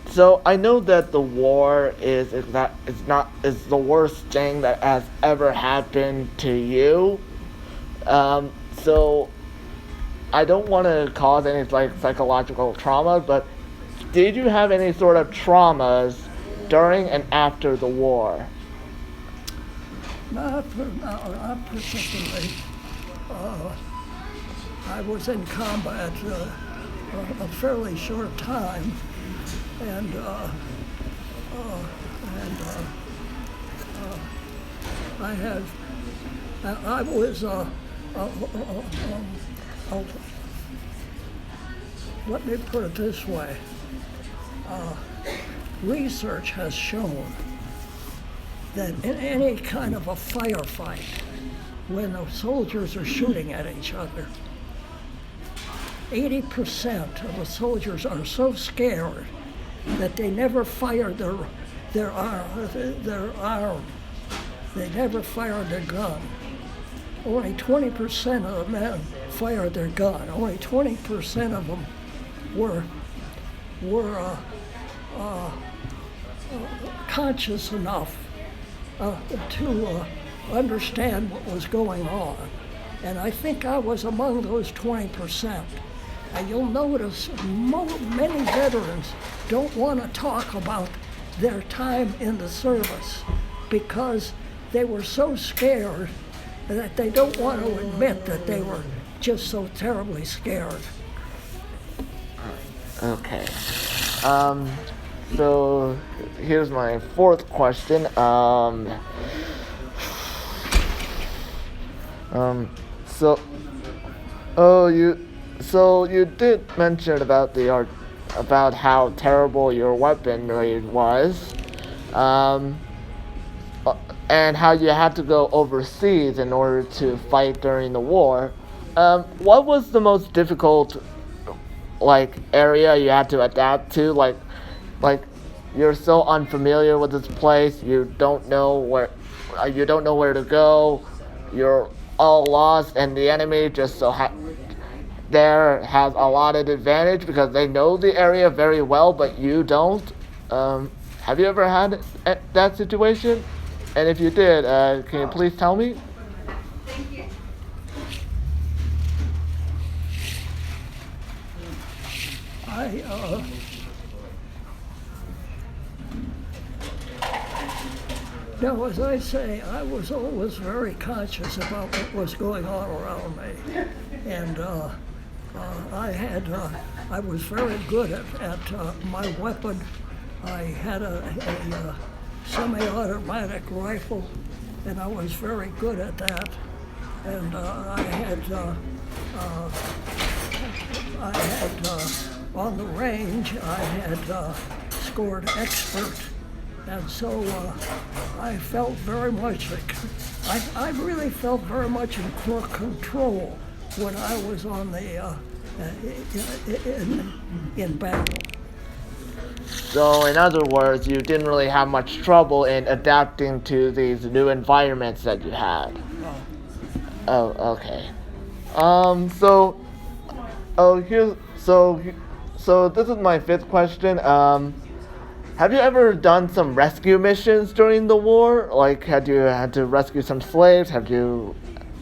So I know that the war is the worst thing that has ever happened to you. So I don't want to cause any like psychological trauma, but did you have any sort of traumas during and after the war? Not particularly. I was in combat a fairly short time, and I had I was let me put it this way. Research has shown that in any kind of a firefight, when the soldiers are shooting at each other, 80% of the soldiers are so scared that they never fire their arm. They never fired their gun. Only 20% of the men fired their gun. Only 20% of them were conscious enough to understand what was going on. And I think I was among those 20%. And you'll notice many veterans don't want to talk about their time in the service because they were so scared that they don't want to admit that they were just so terribly scared. Okay. So here's my fourth question. You did mention about about how terrible your weaponry was, and how you had to go overseas in order to fight during the war. What was the most difficult area you had to adapt to? Like you're so unfamiliar with this place, you don't know where to go. You're all lost, and the enemy just there has a lot of advantage because they know the area very well, but you don't. Have you ever had that situation? And if you did, can you please tell me? Now, as I say, I was always very conscious about what was going on around me, and I was very good at my weapon. I had a semi-automatic rifle, and I was very good at that. And I had on the range, I had scored expert. And so I felt very much I really felt very much in control when I was on the in battle. So in other words, you didn't really have much trouble in adapting to these new environments that you had. Oh, okay. So this is my fifth question. Have you ever done some rescue missions during the war? Like, had you had to rescue some slaves? Have you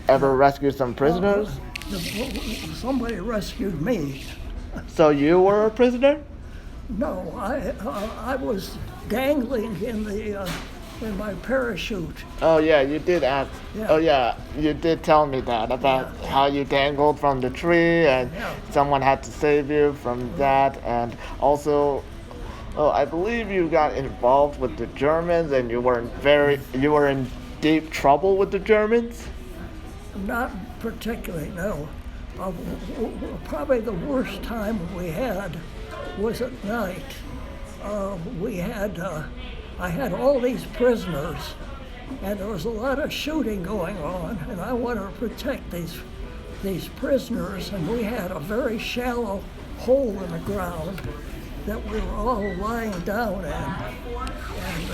ever rescued some prisoners? Somebody rescued me. So you were a prisoner? No, I was dangling in my parachute. Oh yeah, you did ask. Yeah. Oh yeah, you did tell me that about how you dangled from the tree and someone had to save you from that, and also. Oh, I believe you got involved with the Germans, and you were in deep trouble with the Germans? Not particularly, no. Probably the worst time we had was at night. I had all these prisoners, and there was a lot of shooting going on, and I wanted to protect these prisoners, and we had a very shallow hole in the ground that we were all lying down in, and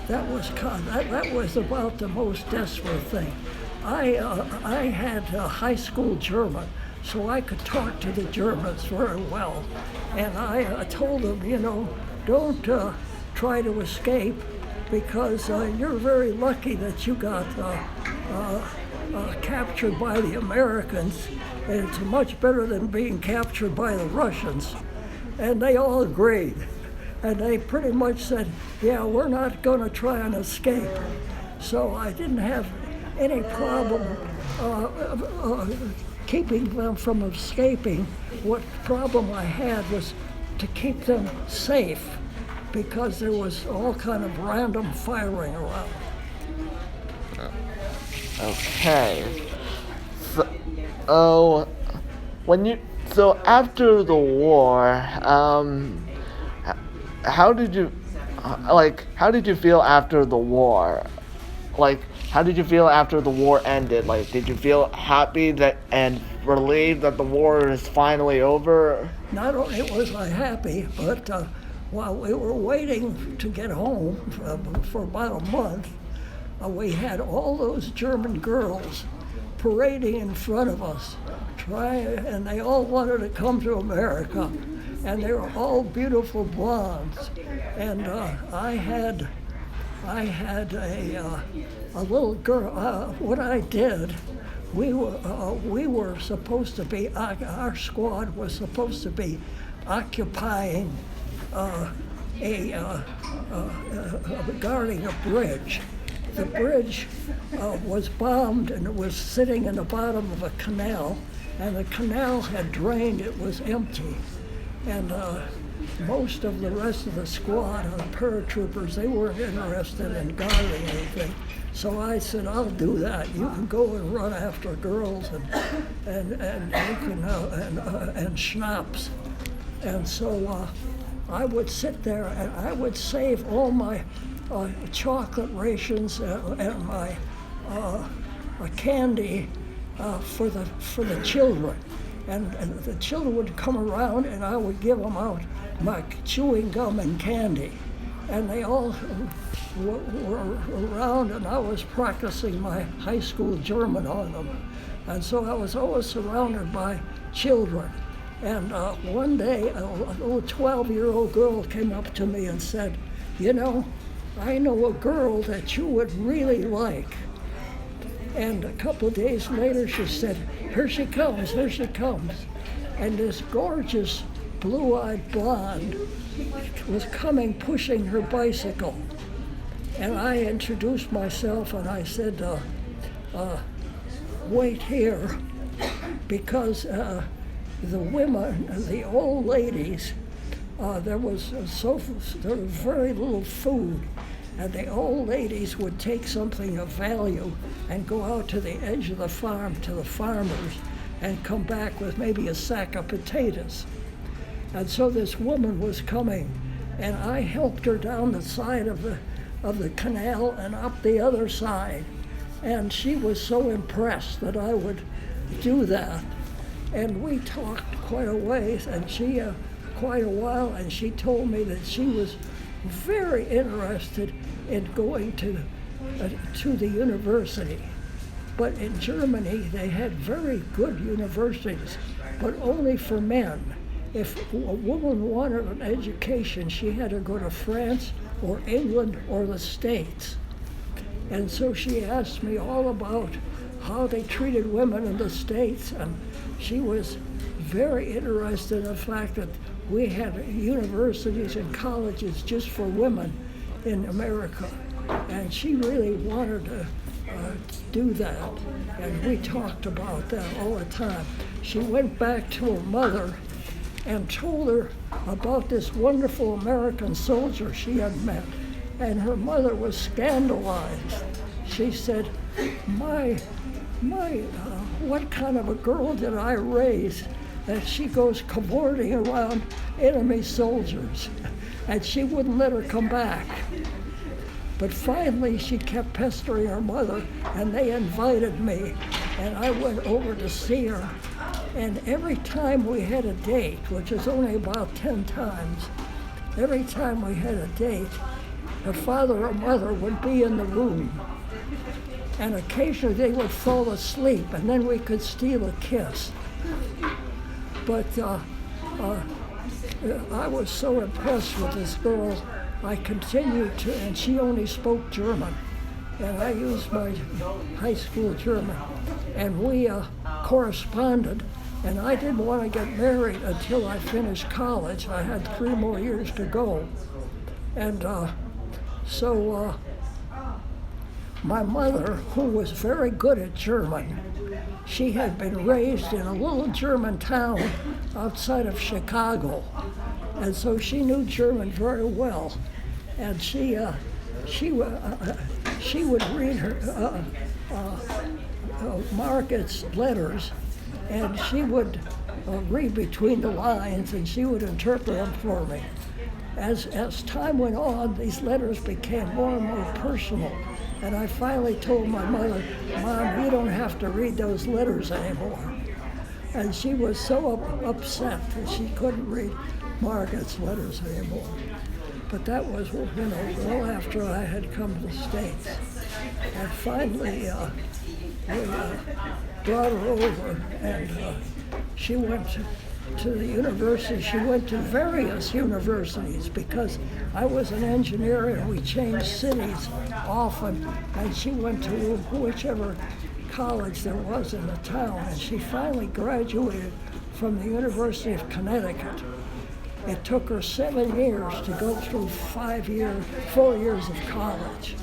that was about the most desperate thing. I had high school German, so I could talk to the Germans very well. And I told them, don't try to escape, because you're very lucky that you got captured by the Americans, and it's much better than being captured by the Russians. And they all agreed. And they pretty much said, yeah, we're not going to try and escape. So I didn't have any problem keeping them from escaping. What problem I had was to keep them safe, because there was all kind of random firing around. Okay. So, so after the war, how did you feel after the war? Like, how did you feel after the war ended? Like, did you feel happy that and relieved that the war is finally over? Not only was I happy, but while we were waiting to get home for about a month, we had all those German girls parading in front of us, and they all wanted to come to America, and they were all beautiful blondes. And I had a little girl. What I did, we were supposed to be, our squad was supposed to be occupying guarding a bridge. The bridge was bombed, and it was sitting in the bottom of a canal, and the canal had drained, it was empty. And most of the rest of the squad, the paratroopers, they weren't interested in guarding anything. So I said, I'll do that. You can go and run after girls and schnapps. And so I would sit there and I would save all my chocolate rations and my candy for the children. And the children would come around, and I would give them out my chewing gum and candy. And they all were around, and I was practicing my high school German on them. And so I was always surrounded by children. And one day, a little 12-year-old girl came up to me and said, I know a girl that you would really like. And a couple of days later, she said, here she comes. And this gorgeous blue-eyed blonde was coming, pushing her bicycle. And I introduced myself, and I said, wait here, because the women, the old ladies, there was very little food. And the old ladies would take something of value and go out to the edge of the farm to the farmers and come back with maybe a sack of potatoes. And so this woman was coming, and I helped her down the side of the canal and up the other side. And she was so impressed that I would do that. And we talked quite a ways, and quite a while, and she told me that she was very interested in going to the university. But in Germany, they had very good universities, but only for men. If a woman wanted an education, she had to go to France or England or the States. And so she asked me all about how they treated women in the States, and she was very interested in the fact that we had universities and colleges just for women in America. And she really wanted to do that, and we talked about that all the time. She went back to her mother and told her about this wonderful American soldier she had met, and her mother was scandalized. She said, what kind of a girl did I raise that she goes cavorting around enemy soldiers? And she wouldn't let her come back. But finally, she kept pestering her mother, and they invited me, and I went over to see her. And every time we had a date, which was only about 10 times, every time we had a date, her father or mother would be in the room. And occasionally they would fall asleep, and then we could steal a kiss. But I was so impressed with this girl, I continued to, and she only spoke German, and I used my high school German, and we corresponded, and I didn't want to get married until I finished college. I had 3 more years to go, and so my mother, who was very good at German, she had been raised in a little German town outside of Chicago, and so she knew German very well. And she would read her Margaret's letters, and she would read between the lines, and she would interpret them for me. As time went on, these letters became more and more personal. And I finally told my mother, "Mom, you don't have to read those letters anymore." And she was so upset that she couldn't read Margaret's letters anymore. But that was, well after I had come to the States. And finally, we brought her over, and she went to the university. She went to various universities because I was an engineer and we changed cities often, and she went to whichever college there was in the town, and she finally graduated from the University of Connecticut. It took her 7 years to go through 4 years of college,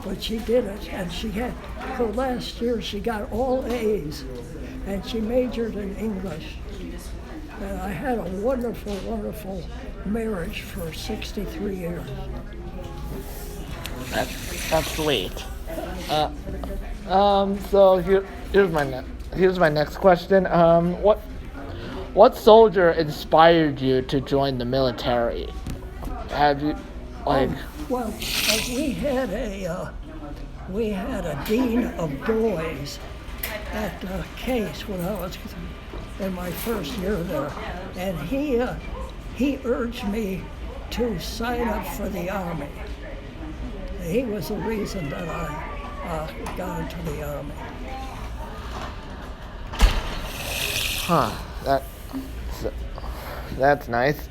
but she did it, and she had, her last year she got all A's, and she majored in English. And I had a wonderful, wonderful marriage for 63 years. That's sweet. So here's my next question. What soldier inspired you to join the military? Have you Well, we had a dean of boys at Case when I was in my first year there, and he urged me to sign up for the Army. He was the reason that I got into the Army. Huh? That's nice.